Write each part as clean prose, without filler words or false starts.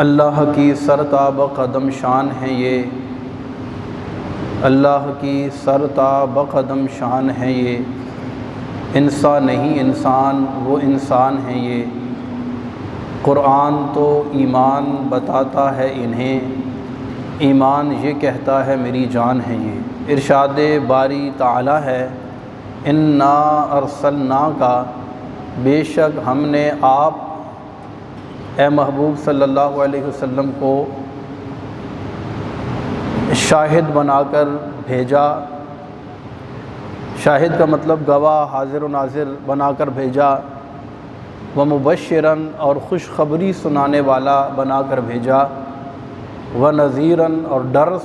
اللہ کی سرتاب قدم شان ہے یہ، اللہ کی سرتاب قدم شان ہے یہ، انسان نہیں انسان وہ انسان ہے یہ، قرآن تو ایمان بتاتا ہے انہیں، ایمان یہ کہتا ہے میری جان ہے یہ۔ ارشاد باری تعالی ہے، انا ارسلنا کا، بے شک ہم نے آپ اے محبوب صلی اللہ علیہ وسلم کو شاہد بنا کر بھیجا۔ شاہد کا مطلب گواہ، حاضر و ناظر بنا کر بھیجا، ومبشراً اور خوشخبری سنانے والا بنا کر بھیجا، ونذیراً اور ڈر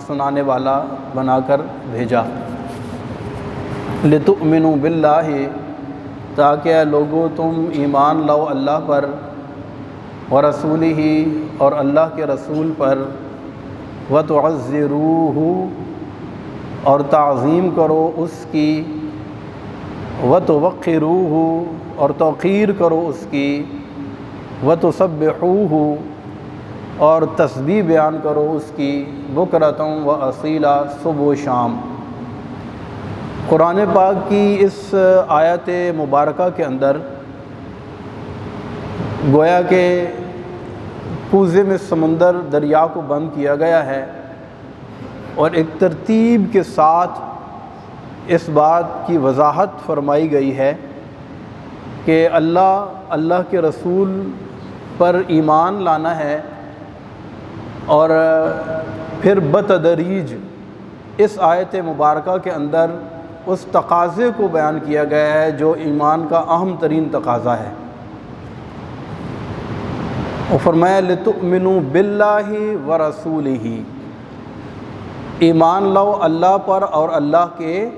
سنانے والا بنا کر بھیجا۔ لتؤمنوا باللہ، تاکہ اے لوگو تم ایمان لاؤ اللہ پر، ورسولہ اور اللہ کے رسول پر، وتعزروہ اور تعظیم کرو اس کی، وتوقروہ اور توقیر کرو اس کی، وتسبحوہ اور تسبیح بیان کرو اس کی، بکرۃ و اصیلا، صبح و شام۔ قرآن پاک کی اس آیت مبارکہ کے اندر گویا کہ کوزے میں سمندر دریا کو بند کیا گیا ہے، اور ایک ترتیب کے ساتھ اس بات کی وضاحت فرمائی گئی ہے کہ اللہ کے رسول پر ایمان لانا ہے، اور پھر بتدریج اس آیت مبارکہ کے اندر اس تقاضے کو بیان کیا گیا ہے جو ایمان کا اہم ترین تقاضا ہے۔ اور فرمایا لتؤمنوا باللہ ورسولہ، ایمان لاؤ اللہ پر اور اللہ کے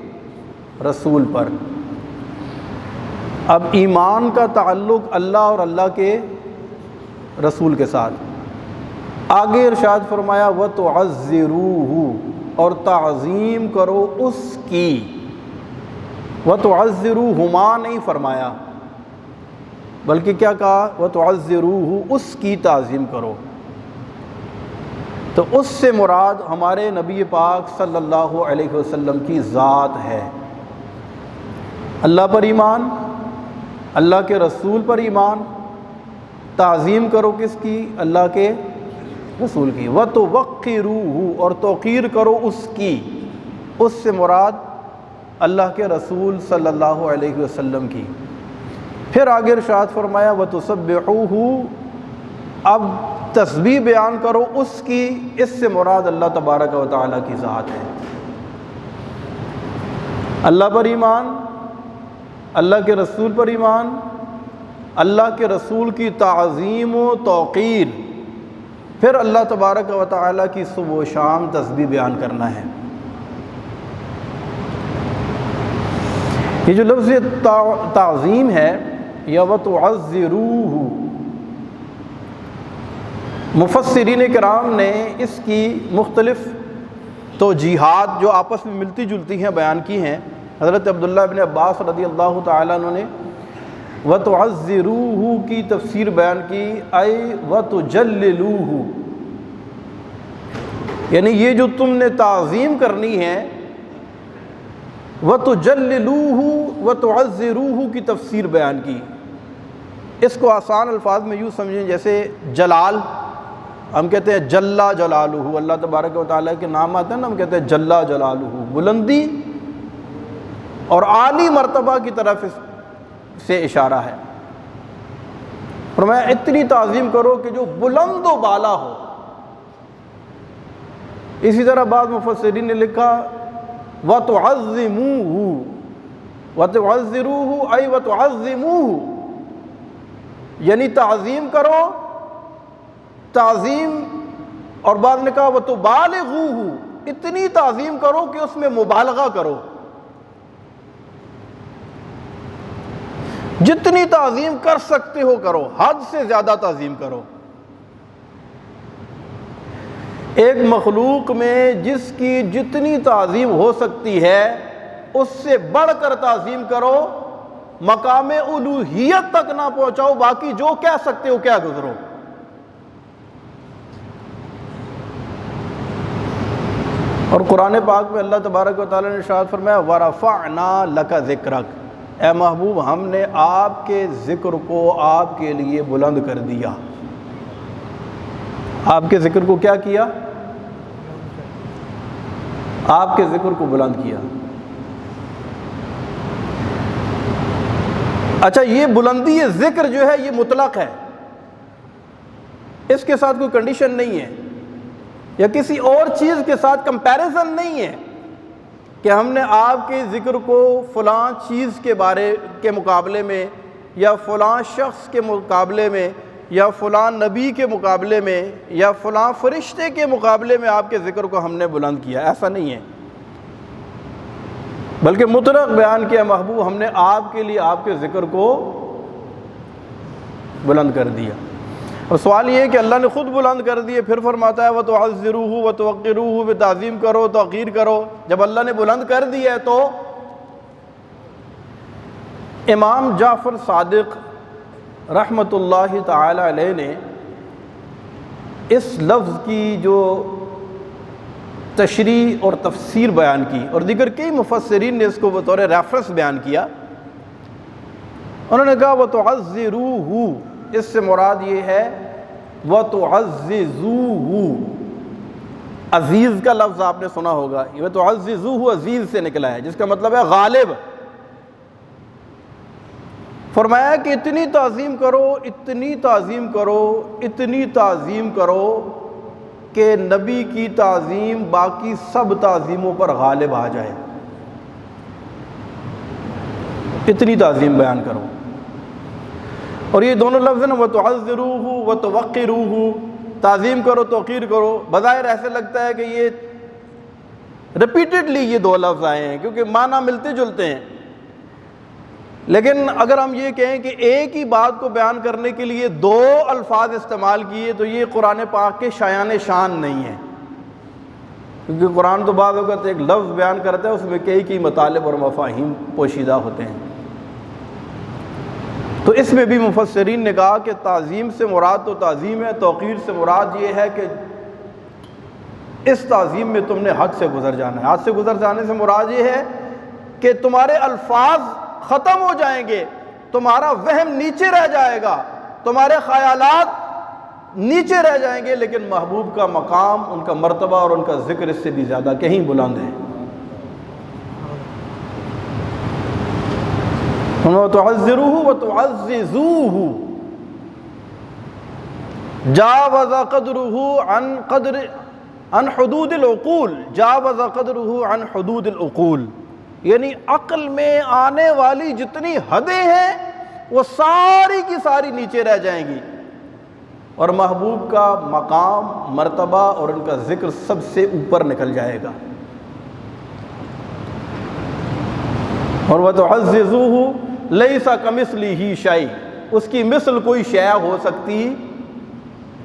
رسول پر۔ اب ایمان کا تعلق اللہ اور اللہ کے رسول کے ساتھ۔ آگے ارشاد فرمایا وتعزروہ، اور تعظیم کرو اس کی۔ وتعزروہما نہیں فرمایا، بلکہ کیا کہا؟ وتعزروہ، اس کی تعظیم کرو۔ تو اس سے مراد ہمارے نبی پاک صلی اللہ علیہ وسلم کی ذات ہے۔ اللہ پر ایمان، اللہ کے رسول پر ایمان، تعظیم کرو کس کی؟ اللہ کے رسول کی۔ وتوقروہ، اور توقیر کرو اس کی۔ اس سے مراد اللہ کے رسول صلی اللہ علیہ وسلم کی۔ پھر آگے ارشاد فرمایا وتسبحوہ، اب تسبیح بیان کرو اس کی۔ اس سے مراد اللہ تبارک و تعالیٰ کی ذات ہے۔ اللہ پر ایمان، اللہ کے رسول پر ایمان، اللہ کے رسول کی تعظیم و توقیر، پھر اللہ تبارک و تعالیٰ کی صبح و شام تسبیح بیان کرنا ہے۔ یہ جو لفظ تعظیم ہے یا وتعزروہ، مفسرین کرام نے اس کی مختلف توجیہات جو آپس میں ملتی جلتی ہیں بیان کی ہیں۔ حضرت عبداللہ بن عباس رضی اللہ تعالیٰ عنہ نے وتعزروہ کی تفسیر بیان کی، اے وتجللوہ، یعنی یہ جو تم نے تعظیم کرنی ہے، وتجللوہ وتعزروہ کی تفسیر بیان کی۔ اس کو آسان الفاظ میں یوں سمجھیں جیسے جلال، ہم کہتے ہیں جلا جلالہ، اللہ تبارک و تعالیٰ کے نام آتے ہیں نا، ہم کہتے ہیں جلا جلالہ، بلندی اور عالی مرتبہ کی طرف سے اشارہ ہے۔ فرمایا اتنی تعظیم کرو کہ جو بلند و بالا ہو۔ اسی طرح بعض مفسرین نے لکھا وَتُعَظِّمُوهُ، وَتُعَزِّرُوهُ أي وَتُعَظِّمُوهُ، یعنی تعظیم کرو، تعظیم، اور بعض نے کہا وَتُبَالِغُوهُ، اتنی تعظیم کرو کہ اس میں مبالغہ کرو، جتنی تعظیم کر سکتے ہو کرو، حد سے زیادہ تعظیم کرو۔ ایک مخلوق میں جس کی جتنی تعظیم ہو سکتی ہے اس سے بڑھ کر تعظیم کرو، مقام الوہیت تک نہ پہنچاؤ، باقی جو کہہ سکتے ہو کیا گزرو۔ اور قرآن پاک میں اللہ تبارک و تعالیٰ نے ارشاد فرمایا وَرَفَعْنَا لَكَ ذِكْرَكَ، اے محبوب ہم نے آپ کے ذکر کو آپ کے لیے بلند کر دیا۔ آپ کے ذکر کو کیا کیا؟ آپ کے ذکر کو بلند کیا۔ اچھا، یہ بلندی ذکر جو ہے یہ مطلق ہے، اس کے ساتھ کوئی کنڈیشن نہیں ہے، یا کسی اور چیز کے ساتھ کمپیریزن نہیں ہے کہ ہم نے آپ کے ذکر کو فلاں چیز کے بارے کے مقابلے میں، یا فلاں شخص کے مقابلے میں، یا فلاں نبی کے مقابلے میں، یا فلاں فرشتے کے مقابلے میں آپ کے ذکر کو ہم نے بلند کیا۔ ایسا نہیں ہے، بلکہ مطلق بیان کیا محبوب ہم نے آپ کے لیے آپ کے ذکر کو بلند کر دیا۔ اور سوال یہ ہے کہ اللہ نے خود بلند کر دیے، پھر فرماتا ہے وَتُعَزِّرُوهُ وَتُوَقِّرُوهُ بھی تعظیم کرو، توقیر کرو۔ جب اللہ نے بلند کر دیا ہے تو امام جعفر صادق رحمۃ اللہ تعالی علیہ نے اس لفظ کی جو تشریح اور تفسیر بیان کی، اور دیگر کئی مفسرین نے اس کو بطور ریفرنس بیان کیا۔ انہوں نے کہا وَتُعَزِّرُوهُ، اس سے مراد یہ ہے وَتُعَزِّزُوهُ، عزیز کا لفظ آپ نے سنا ہوگا، وَتُعَزِّزُوهُ عزیز سے نکلا ہے، جس کا مطلب ہے غالب۔ فرمایا کہ اتنی تعظیم کرو، اتنی تعظیم کرو، اتنی تعظیم کرو کہ نبی کی تعظیم باقی سب تعظیموں پر غالب آ جائے، اتنی تعظیم بیان کرو۔ اور یہ دونوں لفظ ہیں وَتُعَزِّرُوهُ وَتُوَقِّرُوهُ، تعظیم کرو، توقیر کرو۔ بظاہر ایسے لگتا ہے کہ یہ ریپیٹڈلی یہ دو لفظ آئے ہیں کیونکہ معنی ملتے جلتے ہیں، لیکن اگر ہم یہ کہیں کہ ایک ہی بات کو بیان کرنے کے لیے دو الفاظ استعمال کیے تو یہ قرآن پاک کے شایان شان نہیں ہے، کیونکہ قرآن تو بعض اوقات ایک لفظ بیان کرتا ہے، اس میں کئی مطالب اور مفاہیم پوشیدہ ہوتے ہیں۔ تو اس میں بھی مفسرین نے کہا کہ تعظیم سے مراد تو تعظیم ہے، توقیر سے مراد یہ ہے کہ اس تعظیم میں تم نے حد سے گزر جانا ہے۔ حد سے گزر جانے سے مراد یہ ہے کہ تمہارے الفاظ ختم ہو جائیں گے، تمہارا وہم نیچے رہ جائے گا، تمہارے خیالات نیچے رہ جائیں گے، لیکن محبوب کا مقام، ان کا مرتبہ اور ان کا ذکر اس سے بھی زیادہ کہیں بلند ہے۔ وَتُعَزِّرُوهُ وَتُعَزِّزُوهُ، جاوز قدرُهُ عن حدود العقول، جاوز قدرُهُ عن حدود العقول، یعنی عقل میں آنے والی جتنی حدیں ہیں وہ ساری کی ساری نیچے رہ جائیں گی، اور محبوب کا مقام، مرتبہ اور ان کا ذکر سب سے اوپر نکل جائے گا۔ اور وَتُعَزِّزُوهُ لَيْسَ كَمِثْلِهِ شَيْءٌ، اس کی مثل کوئی شے ہو سکتی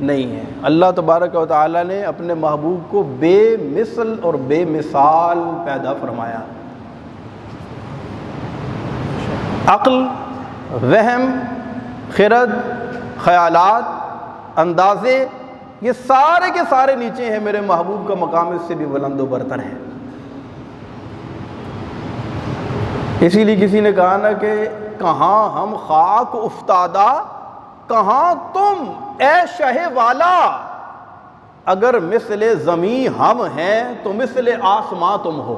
نہیں ہے۔ اللہ تبارک و تعالی نے اپنے محبوب کو بے مثل اور بے مثال پیدا فرمایا۔ عقل، وہم، خرد، خیالات، اندازے، یہ سارے کے سارے نیچے ہیں، میرے محبوب کا مقام اس سے بھی بلند و برتر ہے۔ اسی لیے کسی نے کہا نا کہ کہاں ہم خاک افتادہ، کہاں تم اے شہ والا، اگر مثل زمیں ہم ہیں تو مثل آسماں تم ہو۔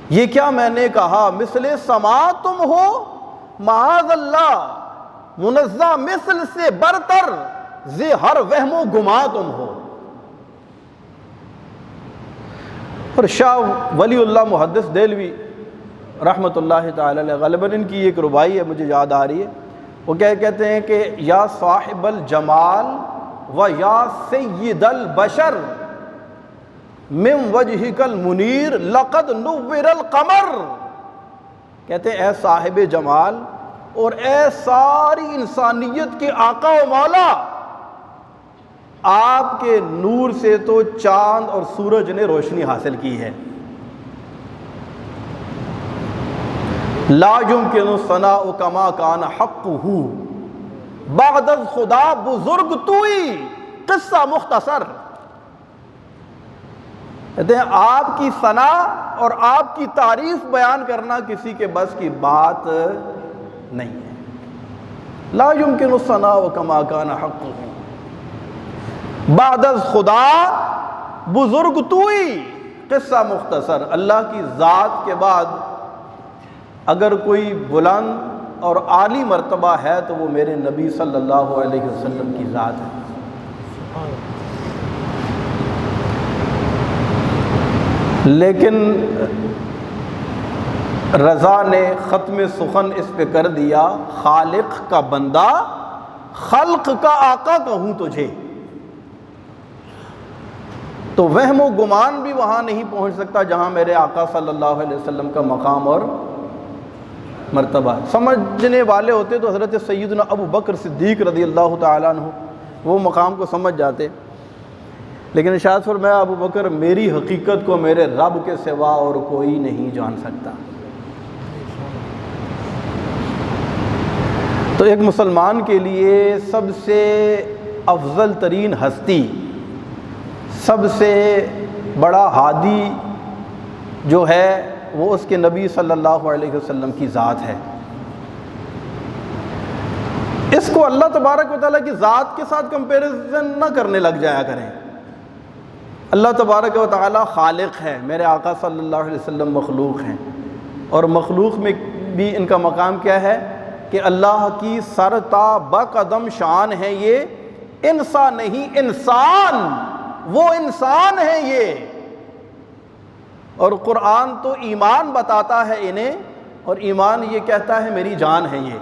یہ کیا میں نے کہا مثل سما تم ہو، معاذ اللہ، منزہ مثل سے برتر، زی ہر وہم و گما تم ہو۔ اور شاہ ولی اللہ محدث دہلوی رحمۃ اللہ تعالی علیہ، غالباً ان کی ایک ربائی ہے مجھے یاد آ رہی ہے، وہ کیا کہتے ہیں کہ یا صاحب الجمال و یا سید البشر من وجہک المنیر لقد نور القمر، کہتے ہیں اے صاحب جمال اور اے ساری انسانیت کے آقا و مولا، آپ کے نور سے تو چاند اور سورج نے روشنی حاصل کی ہے۔ لا یمکن ثناء کما کان حقہ، بعد از خدا بزرگ توئی، قصہ مختصر۔ کہتے ہیں آپ کی ثنا اور آپ کی تعریف بیان کرنا کسی کے بس کی بات نہیں ہے. لا يمكن الثناء كما كان حقه بعد از خدا بزرگ توئی. قصہ مختصر، اللہ کی ذات کے بعد اگر کوئی بلند اور عالی مرتبہ ہے تو وہ میرے نبی صلی اللہ علیہ وسلم کی ذات ہے. لیکن رضا نے ختم سخن اس پہ کر دیا، خالق کا بندہ خلق کا آقا کہوں تجھے. تو وہم و گمان بھی وہاں نہیں پہنچ سکتا جہاں میرے آقا صلی اللہ علیہ وسلم کا مقام اور مرتبہ. سمجھنے والے ہوتے تو حضرت سیدنا ابو بکر صدیق رضی اللہ تعالیٰ عنہ وہ مقام کو سمجھ جاتے، لیکن ارشاد فرمایا ابو بکر میری حقیقت کو میرے رب کے سوا اور کوئی نہیں جان سکتا. تو ایک مسلمان کے لیے سب سے افضل ترین ہستی، سب سے بڑا ہادی جو ہے وہ اس کے نبی صلی اللہ علیہ وسلم کی ذات ہے. اس کو اللہ تبارک و تعالیٰ کی ذات کے ساتھ کمپیریزن نہ کرنے لگ جایا کریں. اللہ تبارک و تعالیٰ خالق ہے، میرے آقا صلی اللہ علیہ وسلم مخلوق ہیں، اور مخلوق میں بھی ان کا مقام کیا ہے کہ اللہ کی سر تا بقدم شان ہے. یہ انسان نہیں، انسان، وہ انسان ہے یہ. اور قرآن تو ایمان بتاتا ہے انہیں، اور ایمان یہ کہتا ہے میری جان ہے یہ.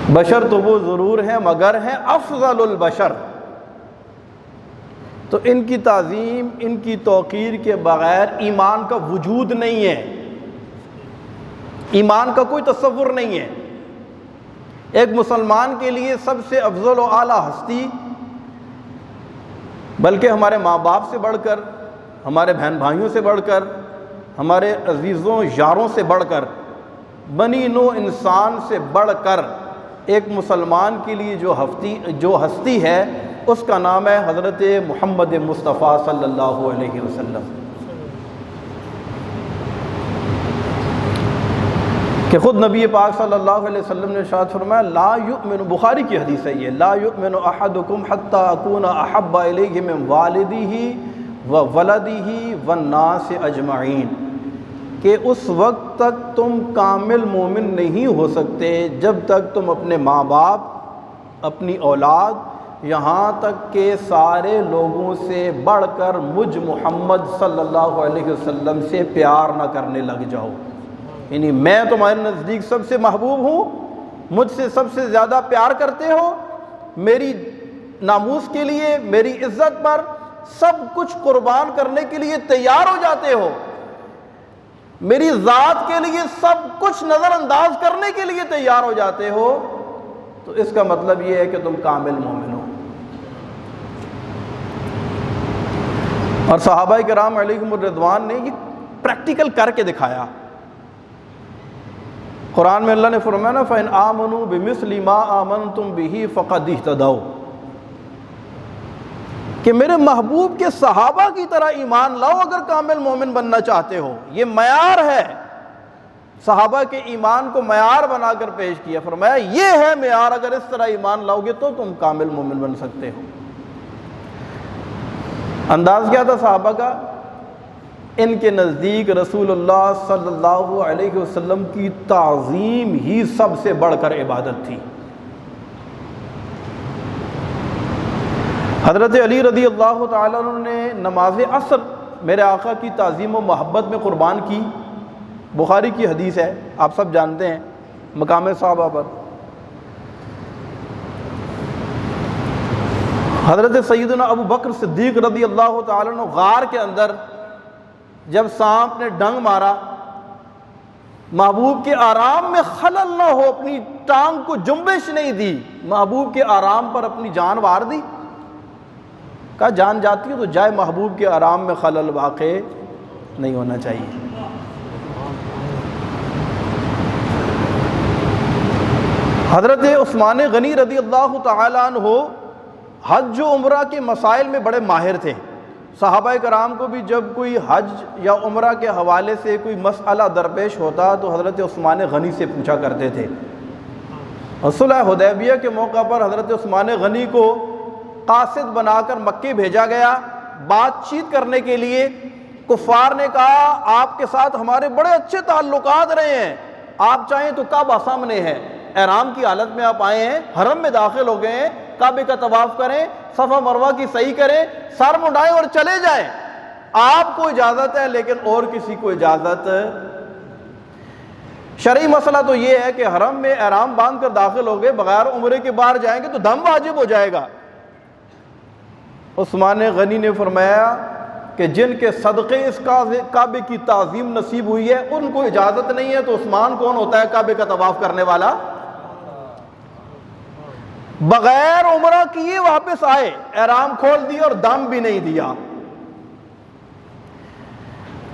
بشر تو وہ ضرور ہیں مگر ہیں افضل البشر. تو ان کی تعظیم، ان کی توقیر کے بغیر ایمان کا وجود نہیں ہے، ایمان کا کوئی تصور نہیں ہے. ایک مسلمان کے لیے سب سے افضل و اعلیٰ ہستی، بلکہ ہمارے ماں باپ سے بڑھ کر، ہمارے بہن بھائیوں سے بڑھ کر، ہمارے عزیزوں یاروں سے بڑھ کر، بنی نو انسان سے بڑھ کر ایک مسلمان کے لیے جو ہستی ہے اس کا نام ہے حضرت محمد مصطفیٰ صلی اللہ علیہ وسلم. کہ خود نبی پاک صلی اللہ علیہ وسلم نے ارشاد فرمایا لا یؤمن، بخاری کی حدیث ہے یہ، لا یؤمن احدکم حتی اکون احب الیہ من والدہ وولدہ والناس اجمعین، کہ اس وقت تک تم کامل مومن نہیں ہو سکتے جب تک تم اپنے ماں باپ، اپنی اولاد، یہاں تک کہ سارے لوگوں سے بڑھ کر مجھ محمد صلی اللہ علیہ وسلم سے پیار نہ کرنے لگ جاؤ. یعنی میں تمہارے نزدیک سب سے محبوب ہوں، مجھ سے سب سے زیادہ پیار کرتے ہو، میری ناموس کے لیے، میری عزت پر سب کچھ قربان کرنے کے لیے تیار ہو جاتے ہو، میری ذات کے لیے سب کچھ نظر انداز کرنے کے لیے تیار ہو جاتے ہو، تو اس کا مطلب یہ ہے کہ تم کامل مومن ہو. اور صحابہ کرام علیہم الرضوان نے یہ پریکٹیکل کر کے دکھایا. قرآن میں اللہ نے فرمایا نا فَإِنْ آمَنُوا بِمِثْلِ مَا آمَنْتُمْ بِهِ فَقَدْ اهْتَدَوْا، کہ میرے محبوب کے صحابہ کی طرح ایمان لاؤ اگر کامل مومن بننا چاہتے ہو. یہ معیار ہے، صحابہ کے ایمان کو معیار بنا کر پیش کیا، فرمایا یہ ہے معیار، اگر اس طرح ایمان لاؤ گے تو تم کامل مومن بن سکتے ہو. انداز کیا تھا صحابہ کا؟ ان کے نزدیک رسول اللہ صلی اللہ علیہ وسلم کی تعظیم ہی سب سے بڑھ کر عبادت تھی. حضرت علی رضی اللہ تعالیٰ عنہ نے نماز عصر میرے آقا کی تعظیم و محبت میں قربان کی. بخاری کی حدیث ہے، آپ سب جانتے ہیں مقام صحابہ پر. حضرت سیدنا ابو بکر صدیق رضی اللہ تعالیٰ عنہ غار کے اندر جب سانپ نے ڈنگ مارا، محبوب کے آرام میں خلل نہ ہو، اپنی ٹانگ کو جنبش نہیں دی، محبوب کے آرام پر اپنی جان وار دی. کہا جان جاتی ہے تو جائے، محبوب کے آرام میں خلل واقع نہیں ہونا چاہیے. حضرت عثمان غنی رضی اللہ تعالیٰ عنہ حج و عمرہ کے مسائل میں بڑے ماہر تھے۔ صحابہ کرام کو بھی جب کوئی حج یا عمرہ کے حوالے سے کوئی مسئلہ درپیش ہوتا تو حضرت عثمان غنی سے پوچھا کرتے تھے۔ صلح حدیبیہ کے موقع پر حضرت عثمان غنی کو قاصد بنا کر مکے بھیجا گیا بات چیت کرنے کے لیے۔ کفار نے کہا آپ کے ساتھ ہمارے بڑے اچھے تعلقات رہے ہیں، آپ چاہیں تو کعبہ سامنے ہے، احرام کی حالت میں آپ آئے ہیں، حرم میں داخل ہو گئے ہیں، کعبے کا طواف کریں، صفا مروہ کی صحیح کریں، سر منڈائیں اور چلے جائیں، آپ کو اجازت ہے لیکن اور کسی کو اجازت۔ شرعی مسئلہ تو یہ ہے کہ حرم میں احرام باندھ کر داخل ہو گئے، بغیر عمرے کے باہر جائیں گے تو دم واجب ہو جائے گا۔ عثمان غنی نے فرمایا کہ جن کے صدقے اس کعبے کی تعظیم نصیب ہوئی ہے ان کو اجازت نہیں ہے، تو عثمان کون ہوتا ہے کعبے کا طواف کرنے والا؟ بغیر عمرہ کیے واپس آئے، احرام کھول دیا اور دم بھی نہیں دیا۔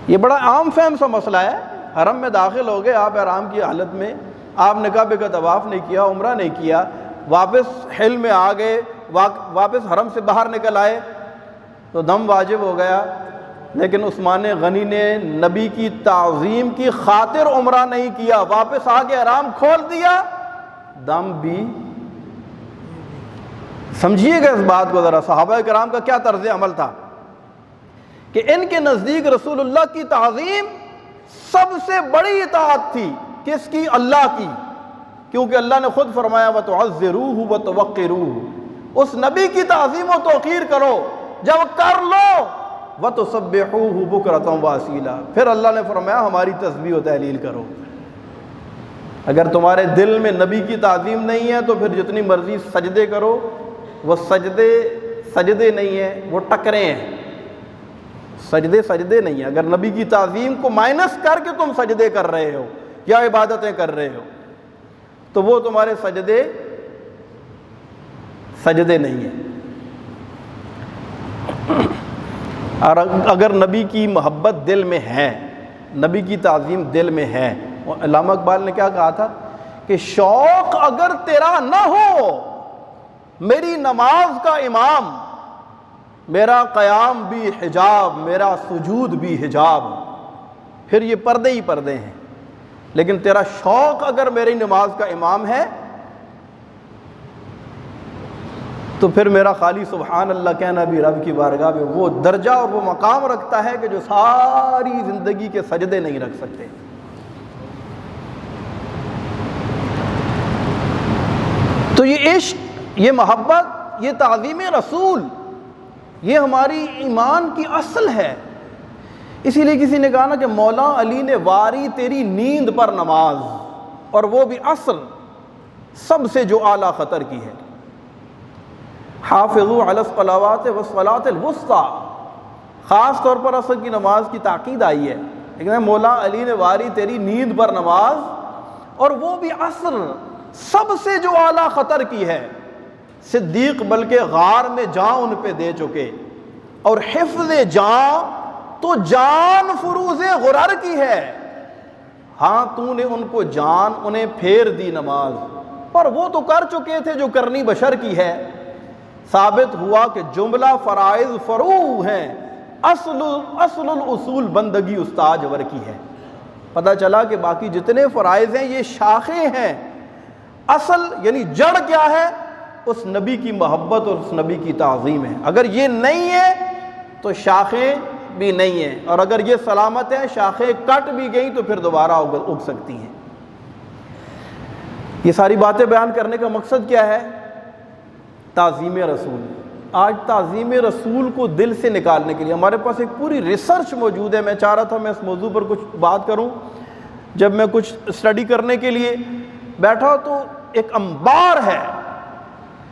یہ بڑا عام فہم سا مسئلہ ہے، حرم میں داخل ہو گئے آپ احرام کی حالت میں، آپ نے کعبے کا طواف نہیں کیا، عمرہ نہیں کیا، واپس حل میں آ گئے، واپس حرم سے باہر نکل آئے تو دم واجب ہو گیا۔ لیکن عثمان غنی نے نبی کی تعظیم کی خاطر عمرہ نہیں کیا، واپس آ کے احرام کھول دیا، دم بھی۔ سمجھیے گا اس بات کو ذرا، صحابہ کرام کا کیا طرز عمل تھا کہ ان کے نزدیک رسول اللہ کی تعظیم سب سے بڑی اطاعت تھی۔ کس کی؟ اللہ کی، کیونکہ اللہ نے خود فرمایا وَتُعَزِّرُوهُ وَتُوَقِّرُوهُ، اس نبی کی تعظیم و توقیر کرو، جب کر لو وَتُسَبِّحُوهُ بُكْرَةً وَأَصِيلًا، پھر اللہ نے فرمایا ہماری تسبیح و تحلیل کرو۔ اگر تمہارے دل میں نبی کی تعظیم نہیں ہے تو پھر جتنی مرضی سجدے کرو، وہ سجدے نہیں ہیں، وہ ٹکرے ہیں، سجدے نہیں ہیں۔ اگر نبی کی تعظیم کو مائنس کر کے تم سجدے کر رہے ہو یا عبادتیں کر رہے ہو تو وہ تمہارے سجدے نہیں ہیں۔ اور اگر نبی کی محبت دل میں ہے، نبی کی تعظیم دل میں ہے، علامہ اقبال نے کیا کہا تھا کہ شوق اگر تیرا نہ ہو میری نماز کا امام، میرا قیام بھی حجاب، میرا سجود بھی حجاب، پھر یہ پردے ہی پردے ہیں۔ لیکن تیرا شوق اگر میری نماز کا امام ہے تو پھر میرا خالی سبحان اللہ کہنا بھی رب کی بارگاہ میں وہ درجہ اور وہ مقام رکھتا ہے کہ جو ساری زندگی کے سجدے نہیں رکھ سکتے۔ تو یہ عشق، یہ محبت، یہ تعظیم رسول، یہ ہماری ایمان کی اصل ہے۔ اسی لیے کسی نے کہا نا کہ مولا علی نے واری تیری نیند پر نماز، اور وہ بھی عصر، سب سے جو اعلیٰ خطر کی ہے۔ حافظوا علی الصلوات والصلاۃ الوسطیٰ، خاص طور پر عصر کی نماز کی تاکید آئی ہے، لیکن مولا علی نے واری تیری نیند پر نماز، اور وہ بھی عصر، سب سے جو اعلیٰ خطر کی ہے۔ صدیق بلکہ غار میں جان ان پہ دے چکے، اور حفظ جان تو جان فروز غرر کی ہے۔ ہاں تو نے ان کو جان انہیں پھیر دی نماز، پر وہ تو کر چکے تھے جو کرنی بشر کی ہے۔ ثابت ہوا کہ جملہ فرائض فروع ہیں، اصل الاصول بندگی استاجور کی ہے۔ پتہ چلا کہ باقی جتنے فرائض ہیں یہ شاخیں ہیں، اصل یعنی جڑ کیا ہے؟ اس نبی کی محبت اور اس نبی کی تعظیم ہے۔ اگر یہ نہیں ہے تو شاخیں بھی نہیں ہیں، اور اگر یہ سلامت ہے، شاخیں کٹ بھی گئیں تو پھر دوبارہ اگ سکتی ہیں۔ یہ ساری باتیں بیان کرنے کا مقصد کیا ہے؟ تعظیم رسول۔ آج تعظیم رسول کو دل سے نکالنے کے لیے ہمارے پاس ایک پوری ریسرچ موجود ہے۔ میں چاہ رہا تھا میں اس موضوع پر کچھ بات کروں، جب میں کچھ اسٹڈی کرنے کے لیے بیٹھا تو ایک انبار ہے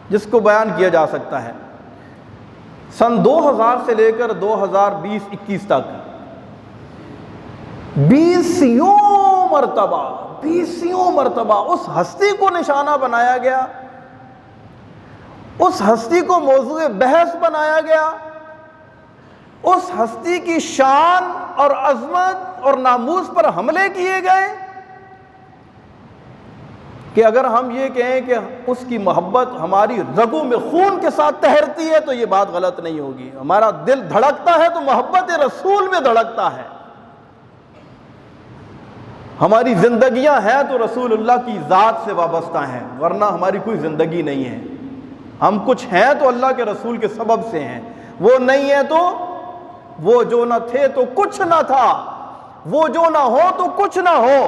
جس کو بیان کیا جا سکتا ہے۔ سن 2000 سے لے کر 2020-21 تک 20 مرتبہ اس ہستی کو نشانہ بنایا گیا، اس ہستی کو موضوع بحث بنایا گیا، اس ہستی کی شان اور عظمت اور ناموس پر حملے کیے گئے، کہ اگر ہم یہ کہیں کہ اس کی محبت ہماری رگوں میں خون کے ساتھ تہرتی ہے تو یہ بات غلط نہیں ہوگی. ہمارا دل دھڑکتا ہے تو محبت رسول میں دھڑکتا ہے. ہماری زندگیاں ہیں تو رسول اللہ کی ذات سے وابستہ ہیں، ورنہ ہماری کوئی زندگی نہیں ہے. ہم کچھ ہیں تو اللہ کے رسول کے سبب سے ہیں، وہ نہیں ہے تو وہ جو نہ تھے تو کچھ نہ تھا، وہ جو نہ ہو تو کچھ نہ ہو.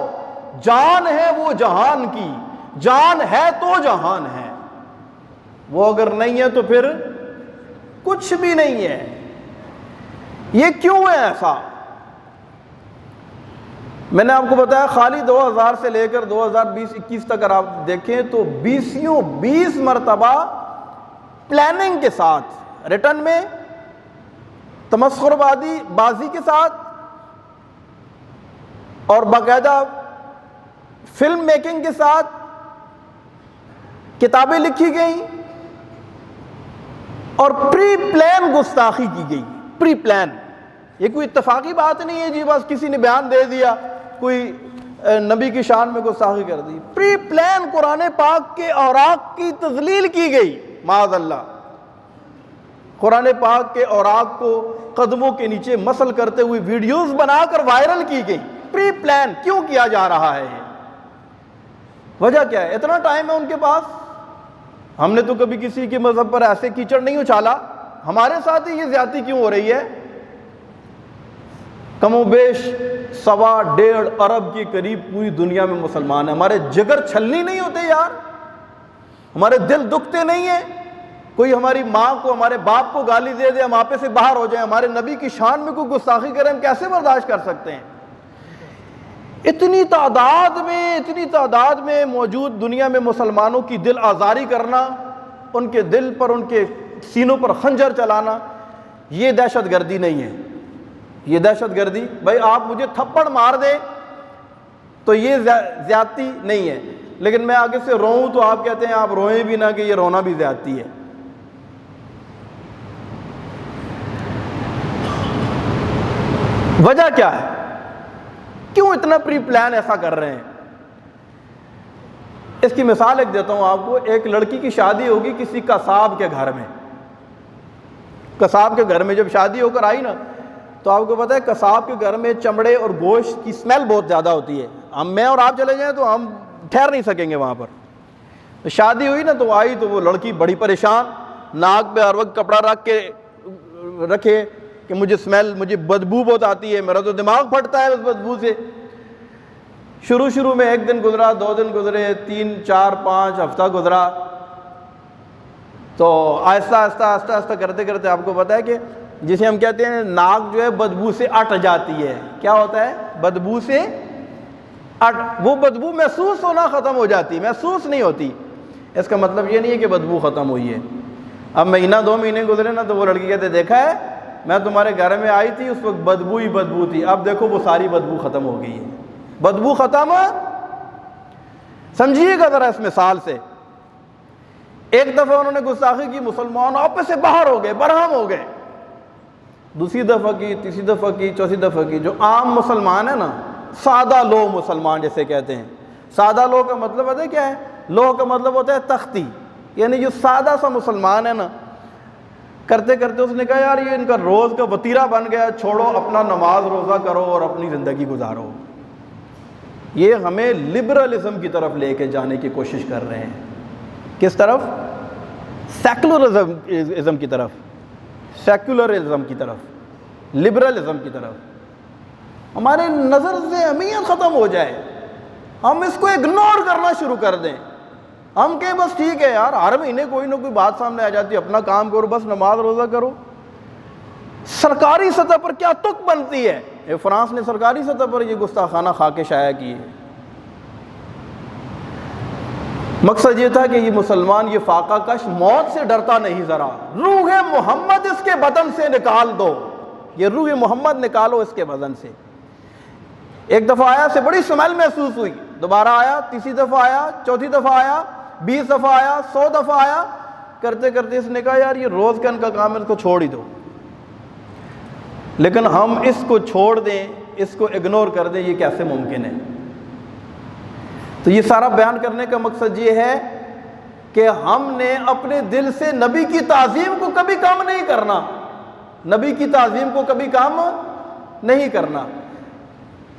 جان ہے وہ جہان کی، جان ہے تو جہان ہے، وہ اگر نہیں ہے تو پھر کچھ بھی نہیں ہے. یہ کیوں ہے ایسا؟ میں نے آپ کو بتایا خالی 2000 سے لے کر 2020-21 تک اگر آپ دیکھیں تو 20 مرتبہ پلاننگ کے ساتھ، ریٹن میں تمسخر بازی کے ساتھ اور باقاعدہ فلم میکنگ کے ساتھ کتابیں لکھی گئیں اور پری پلان گستاخی کی گئی. پری پلان، یہ کوئی اتفاقی بات نہیں ہے جی بس کسی نے بیان دے دیا کوئی نبی کی شان میں گستاخی کر دی. پری پلان قرآن پاک کے اوراق کی تذلیل کی گئی. معاذ اللہ، قرآن پاک کے اوراق کو قدموں کے نیچے مسل کرتے ہوئے ویڈیوز بنا کر وائرل کی گئی. پری پلان کیوں کیا جا رہا ہے؟ یہ وجہ کیا ہے؟ اتنا ٹائم ہے ان کے پاس؟ ہم نے تو کبھی کسی کے مذہب پر ایسے کیچڑ نہیں اچھالا. ہمارے ساتھ ہی یہ زیادتی کیوں ہو رہی ہے؟ کم و بیش 1.25 ارب کے قریب پوری دنیا میں مسلمان ہیں. ہمارے جگر چھلنی نہیں ہوتے یار؟ ہمارے دل دکھتے نہیں ہیں؟ کوئی ہماری ماں کو ہمارے باپ کو گالی دے دے ہم آپے سے باہر ہو جائیں، ہمارے نبی کی شان میں کوئی گستاخی کرے ہم کیسے برداشت کر سکتے ہیں؟ اتنی تعداد میں موجود دنیا میں مسلمانوں کی دل آزاری کرنا، ان کے دل پر ان کے سینوں پر خنجر چلانا، یہ دہشت گردی نہیں ہے. یہ دہشت گردی، بھائی آپ مجھے تھپڑ مار دیں تو یہ زیادتی نہیں ہے، لیکن میں آگے سے روؤں تو آپ کہتے ہیں آپ روئیں بھی نہ کہ یہ رونا بھی زیادتی ہے. وجہ کیا ہے؟ کیوں اتنا پری پلان ایسا کر رہے ہیں؟ اس کی مثال ایک دیتا ہوں آپ کو. ایک لڑکی کی شادی ہوگی کسی قصاب کے گھر میں. قصاب کے گھر میں جب شادی ہو کر آئی نا تو آپ کو پتہ ہے قصاب کے گھر میں چمڑے اور گوشت کی اسمیل بہت زیادہ ہوتی ہے. میں اور آپ چلے جائیں تو ہم ٹھہر نہیں سکیں گے وہاں پر. شادی ہوئی نا تو آئی تو وہ لڑکی بڑی پریشان، ناک پہ ہر وقت کپڑا رکھے کہ مجھے بدبو بہت آتی ہے، میرا تو دماغ پھٹتا ہے اس بدبو سے. شروع میں 1 دن گزرا، 2 دن گزرے، 3 4 5 ہفتہ گزرا، تو آہستہ کرتے آپ کو پتہ ہے کہ جسے ہم کہتے ہیں ناک جو ہے بدبو سے اٹ جاتی ہے. کیا ہوتا ہے؟ بدبو سے وہ بدبو محسوس ہونا ختم ہو جاتی، محسوس نہیں ہوتی. اس کا مطلب یہ نہیں ہے کہ بدبو ختم ہوئی ہے. اب 1-2 مہینے گزرے نا تو وہ لڑکی کہتے دیکھا ہے میں تمہارے گھر میں آئی تھی اس وقت بدبو ہی بدبو تھی، اب دیکھو وہ ساری بدبو ختم ہو گئی ہے. بدبو ختم ہے. سمجھیے گا ذرا اس مثال سے. ایک دفعہ انہوں نے گستاخی کی، مسلمان آپس سے باہر ہو گئے، برہم ہو گئے. دوسری دفعہ کی، تیسری دفعہ کی، چوتھی دفعہ کی. جو عام مسلمان ہے نا، سادہ لو مسلمان جیسے کہتے ہیں. سادہ لو کا مطلب پتہ ہے کیا ہے؟ لو کا مطلب ہوتا ہے تختی، یعنی جو سادہ سا مسلمان ہے نا. کرتے اس نے کہا یار یہ ان کا روز کا وتیرہ بن گیا، چھوڑو اپنا نماز روزہ کرو اور اپنی زندگی گزارو. یہ ہمیں لبرلزم کی طرف لے کے جانے کی کوشش کر رہے ہیں. کس طرف؟ سیکولرزم کی طرف، سیکولرزم کی طرف، لبرلزم کی طرف. ہمارے نظر سے اہمیت ختم ہو جائے، ہم اس کو اگنور کرنا شروع کر دیں. ہم کہیں بس ٹھیک ہے یار، ہر مہینے کوئی نہ کوئی بات سامنے آ جاتی ہے، اپنا کام کرو، بس نماز روزہ کرو. سرکاری سطح پر کیا تک بنتی ہے؟ فرانس نے سرکاری سطح پر یہ گستاخانہ خاکے شائع کی ہے. مقصد یہ تھا کہ یہ مسلمان، یہ فاقہ کش موت سے ڈرتا نہیں. ذرا روح محمد اس کے بدن سے نکال دو، یہ روح محمد نکالو اس کے بدن سے. ایک دفعہ آیا سے بڑی سمیل محسوس ہوئی، دوبارہ آیا، تیسری دفعہ آیا، چوتھی دفعہ آیا، 20 دفعہ آیا، 100 دفعہ آیا. کرتے اس نے کہا یار یہ روز کا ان کا کام ہے، اس کو چھوڑ ہی دو. لیکن ہم اس کو چھوڑ دیں، اس کو اگنور کر دیں، یہ کیسے ممکن ہے؟ تو یہ سارا بیان کرنے کا مقصد یہ ہے کہ ہم نے اپنے دل سے نبی کی تعظیم کو کبھی کم نہیں کرنا، نبی کی تعظیم کو کبھی کم نہیں کرنا۔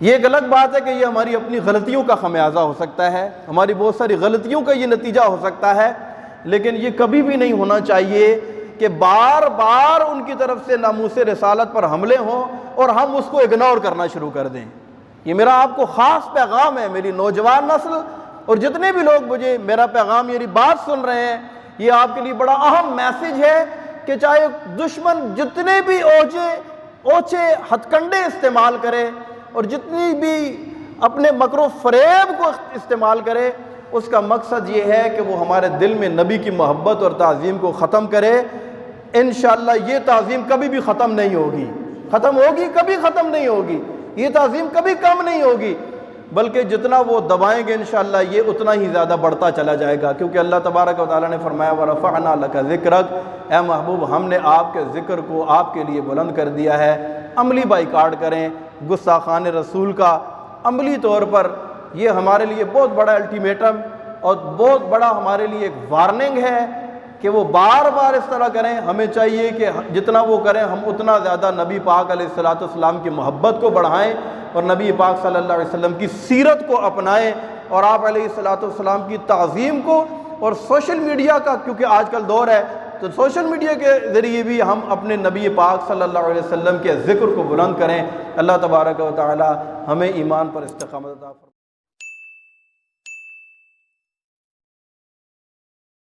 یہ ایک الگ بات ہے کہ یہ ہماری اپنی غلطیوں کا خمیازہ ہو سکتا ہے، ہماری بہت ساری غلطیوں کا یہ نتیجہ ہو سکتا ہے، لیکن یہ کبھی بھی نہیں ہونا چاہیے کہ بار بار ان کی طرف سے ناموس رسالت پر حملے ہوں اور ہم اس کو اگنور کرنا شروع کر دیں۔ یہ میرا آپ کو خاص پیغام ہے، میری نوجوان نسل اور جتنے بھی لوگ مجھے میرا پیغام میری بات سن رہے ہیں، یہ آپ کے لیے بڑا اہم میسج ہے کہ چاہے دشمن جتنے بھی اوچھے ہتھ کنڈے استعمال کرے اور جتنی بھی اپنے مکر و فریب کو استعمال کرے، اس کا مقصد یہ ہے کہ وہ ہمارے دل میں نبی کی محبت اور تعظیم کو ختم کرے۔ انشاءاللہ یہ تعظیم کبھی بھی ختم نہیں ہوگی، ختم ہوگی کبھی ختم نہیں ہوگی، یہ تعظیم کبھی کم نہیں ہوگی، بلکہ جتنا وہ دبائیں گے انشاءاللہ یہ اتنا ہی زیادہ بڑھتا چلا جائے گا، کیونکہ اللہ تبارک و تعالیٰ نے فرمایا وَرَفَعْنَا لَكَ ذِكْرَكَ، اے محبوب ہم نے آپ کے ذکر کو آپ کے لیے بلند کر دیا ہے۔ عملی بائیکاٹ کریں گستاخان رسول کا، عملی طور پر یہ ہمارے لیے بہت بڑا الٹیمیٹم اور بہت بڑا ہمارے لیے ایک وارننگ ہے کہ وہ بار بار اس طرح کریں۔ ہمیں چاہیے کہ جتنا وہ کریں ہم اتنا زیادہ نبی پاک علیہ السلام کی محبت کو بڑھائیں اور نبی پاک صلی اللہ علیہ وسلم کی سیرت کو اپنائیں اور آپ علیہ السلام کی تعظیم کو، اور سوشل میڈیا کا کیونکہ آج کل دور ہے تو سوشل میڈیا کے ذریعے بھی ہم اپنے نبی پاک صلی اللہ علیہ وسلم کے ذکر کو بلند کریں۔ اللہ تبارک و تعالی ہمیں ایمان پر استقامت عطا فرمائے۔